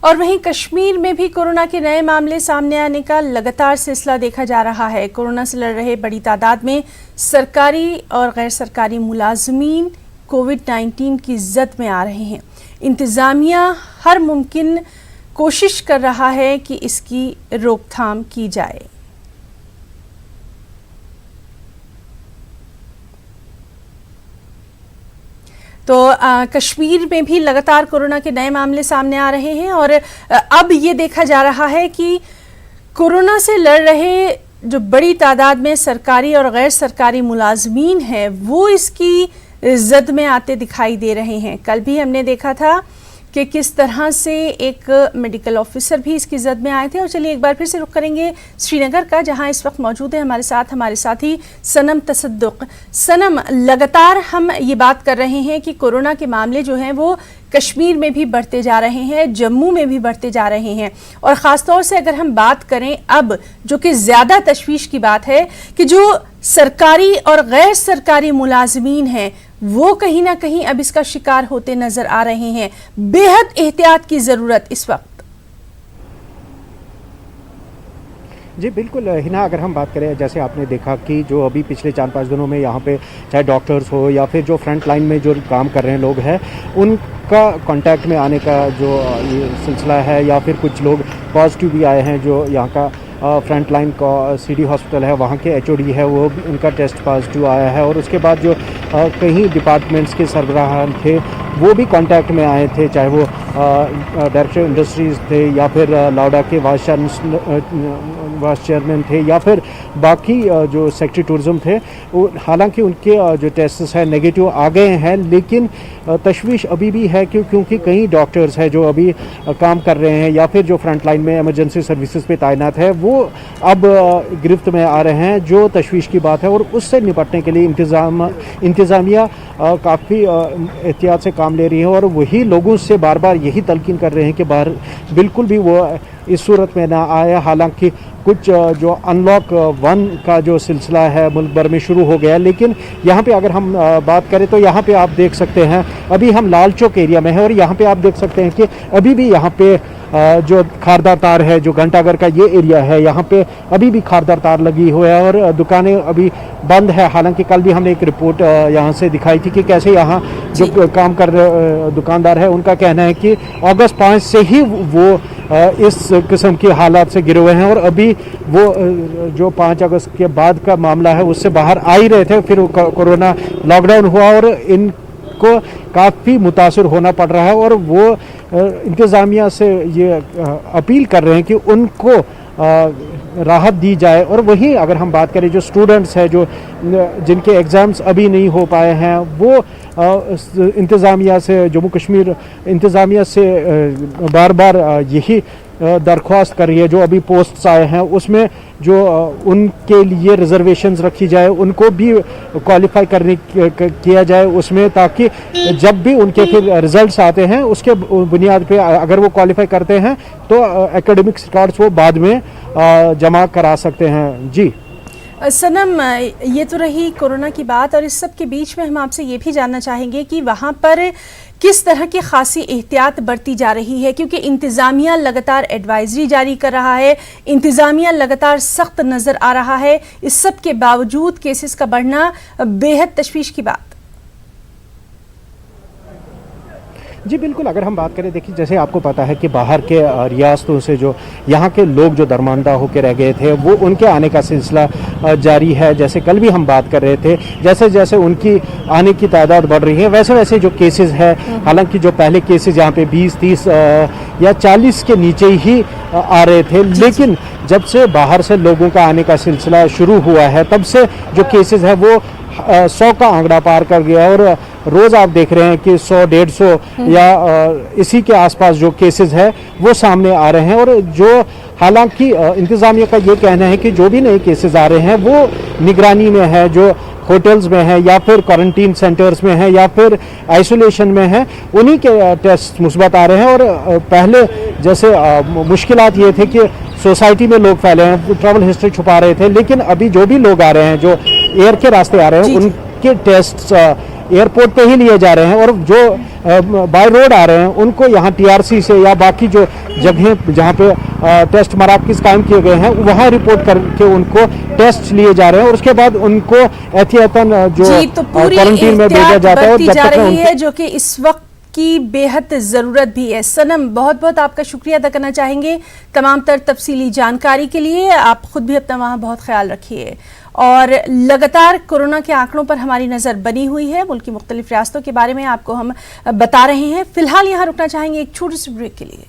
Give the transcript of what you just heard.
और वहीं कश्मीर में भी कोरोना के नए मामले सामने आने का लगातार सिलसिला देखा जा रहा है। कोरोना से लड़ रहे बड़ी तादाद में सरकारी और गैर सरकारी मुलाजमीन कोविड-19 की जद में आ रहे हैं। इंतजामिया हर मुमकिन कोशिश कर रहा है कि इसकी रोकथाम की जाए। तो कश्मीर में भी लगातार कोरोना के नए मामले सामने आ रहे हैं और अब ये देखा जा रहा है कि कोरोना से लड़ रहे जो बड़ी तादाद में सरकारी और गैर सरकारी मुलाजमीन हैं वो इसकी जद में आते दिखाई दे रहे हैं। कल भी हमने देखा था कि किस तरह से एक मेडिकल ऑफिसर भी इसकी जद में आए थे। और चलिए एक बार फिर से रुख करेंगे श्रीनगर का, जहां इस वक्त मौजूद है हमारे साथी सनम तसद्दुक। सनम, लगातार हम ये बात कर रहे हैं कि कोरोना के मामले जो हैं वो कश्मीर में भी बढ़ते जा रहे हैं, जम्मू में भी बढ़ते जा रहे हैं और ख़ासतौर से अगर हम बात करें अब जो कि ज़्यादा तशवीश की बात है कि जो सरकारी और गैर सरकारी मुलाजमीन हैं वो कहीं ना कहीं अब इसका शिकार होते नजर आ रहे हैं। बेहद एहतियात की ज़रूरत इस वक्त। जी बिल्कुल हिना, अगर हम बात करें जैसे आपने देखा कि जो अभी पिछले 4-5 दिनों में यहाँ पे चाहे डॉक्टर्स हो या फिर जो फ्रंट लाइन में जो काम कर रहे हैं लोग हैं उनका कांटेक्ट में आने का जो ये सिलसिला है या फिर कुछ लोग पॉजिटिव भी आए हैं। जो यहाँ का फ्रंट लाइन का सिटी हॉस्पिटल है वहाँ के एचओडी है वो उनका टेस्ट पॉजिटिव आया है और उसके बाद जो कई डिपार्टमेंट्स के सरबराहान थे वो भी कांटेक्ट में आए थे, चाहे वो डायरेक्टर इंडस्ट्रीज़ थे या फिर लाडा के वाइस चेयरमैन थे या फिर बाकी जो सेक्रेटरी टूरिज़्म थे। हालांकि उनके जो टेस्ट हैं नेगेटिव आ गए हैं, लेकिन तशवीश अभी भी है क्योंकि कई डॉक्टर्स हैं जो अभी काम कर रहे हैं या फिर जो फ्रंट लाइन में इमरजेंसी सर्विसेज पे तैनात है वो अब गिरफ्त में आ रहे हैं, जो तशवीश की बात है। और उससे निपटने के लिए इंतज़ामिया काफ़ी एहतियात से काम ले रही है और वही लोगों से बार बार यही तलकीन कर रहे हैं कि बाहर बिल्कुल भी वो इस सूरत में ना आए। हालांकि कुछ जो अनलॉक 1 का जो सिलसिला है मुल्क भर में शुरू हो गया है, लेकिन यहाँ पे अगर हम बात करें तो यहाँ पे आप देख सकते हैं अभी हम लाल चौक एरिया में हैं और यहाँ पे आप देख सकते हैं कि अभी भी यहाँ पे जो खारदार तार है, जो घंटाघर का ये एरिया है, यहाँ पे अभी भी खारदार तार लगी हुई है और दुकानें अभी बंद है। हालांकि कल भी हमने एक रिपोर्ट यहाँ से दिखाई थी कि कैसे यहाँ जो काम कर रहे दुकानदार है उनका कहना है कि अगस्त 5 से ही वो इस किस्म की हालात से गिरे हुए हैं और अभी वो जो 5 अगस्त के बाद का मामला है उससे बाहर आ ही रहे थे। फिर कोरोना लॉकडाउन हुआ और इनको काफ़ी मुतासर होना पड़ रहा है और वो इंतज़ामिया से ये अपील कर रहे हैं कि उनको राहत दी जाए। और वहीं अगर हम बात करें जो स्टूडेंट्स हैं जो जिनके एग्ज़ाम्स अभी नहीं हो पाए हैं वो इंतज़ामिया से, जम्मू कश्मीर इंतज़ामिया से बार बार यही दरख्वास्त कर रही है। जो अभी पोस्ट्स आए हैं उसमें जो उनके लिए रिजर्वेशंस रखी जाए, उनको भी क्वालिफाई किया जाए उसमें, ताकि जब भी उनके फिर रिजल्ट्स आते हैं उसके बुनियाद पे अगर वो क्वालिफाई करते हैं तो एकेडमिक्स रिकॉर्ड्स वो बाद में जमा करा सकते हैं। जी सनम, ये तो रही कोरोना की बात और इस सब के बीच में हम आपसे ये भी जानना चाहेंगे कि वहाँ पर किस तरह की खासी एहतियात बरती जा रही है, क्योंकि इंतज़ामिया लगातार एडवाइजरी जारी कर रहा है, इंतज़ामिया लगातार सख्त नज़र आ रहा है। इस सब के बावजूद केसेस का बढ़ना बेहद तशवीश की बात। जी बिल्कुल, अगर हम बात करें, देखिए जैसे आपको पता है कि बाहर के रियासतों से जो यहाँ के लोग जो दरमानदा होकर रह गए थे वो उनके आने का सिलसिला जारी है। जैसे कल भी हम बात कर रहे थे, जैसे जैसे उनकी आने की तादाद बढ़ रही है वैसे वैसे जो केसेस है, हालांकि जो पहले केसेस यहाँ पे 20, 30 या 40 के नीचे ही आ रहे थे, लेकिन जब से बाहर से लोगों का आने का सिलसिला शुरू हुआ है तब से जो केसेस है वो 100 का आंकड़ा पार कर गया और रोज़ आप देख रहे हैं कि 100, 150 या इसी के आसपास जो केसेस है वो सामने आ रहे हैं। और जो हालांकि इंतज़ामिया का ये कहना है कि जो भी नए केसेस आ रहे हैं वो निगरानी में है, जो होटल्स में है या फिर क्वारंटीन सेंटर्स में है या फिर आइसोलेशन में है, उन्हीं के टेस्ट मुस्बत आ रहे हैं। और पहले जैसे मुश्किलात ये थे कि सोसाइटी में लोग फैले हैं, ट्रैवल हिस्ट्री छुपा रहे थे, लेकिन अभी जो भी लोग आ रहे हैं जो एयर के रास्ते आ रहे हैं उनके टेस्ट एयरपोर्ट पे ही लिए जा रहे हैं, और जो बाय रोड आ रहे हैं उनको यहाँ टीआरसी से या बाकी जो जगह जहाँ पे टेस्ट मराकज़ कायम किए गए हैं वहाँ रिपोर्ट करके उनको टेस्ट लिए जा रहे हैं, और उसके बाद उनको एहतियातन जो तो पूरी क्वारंटीन में भेजा जाता है। और जब जा तक रही है जो कि इस वक्त की बेहद ज़रूरत भी है। सनम, बहुत बहुत आपका शुक्रिया अदा करना चाहेंगे तमाम तर तफसीली जानकारी के लिए। आप खुद भी अपना वहाँ बहुत ख्याल रखिए, और लगातार कोरोना के आंकड़ों पर हमारी नज़र बनी हुई है। मुल्क की मुख्तलिफ रियासतों के बारे में आपको हम बता रहे हैं। फिलहाल यहाँ रुकना चाहेंगे एक छोटी सी ब्रेक के लिए।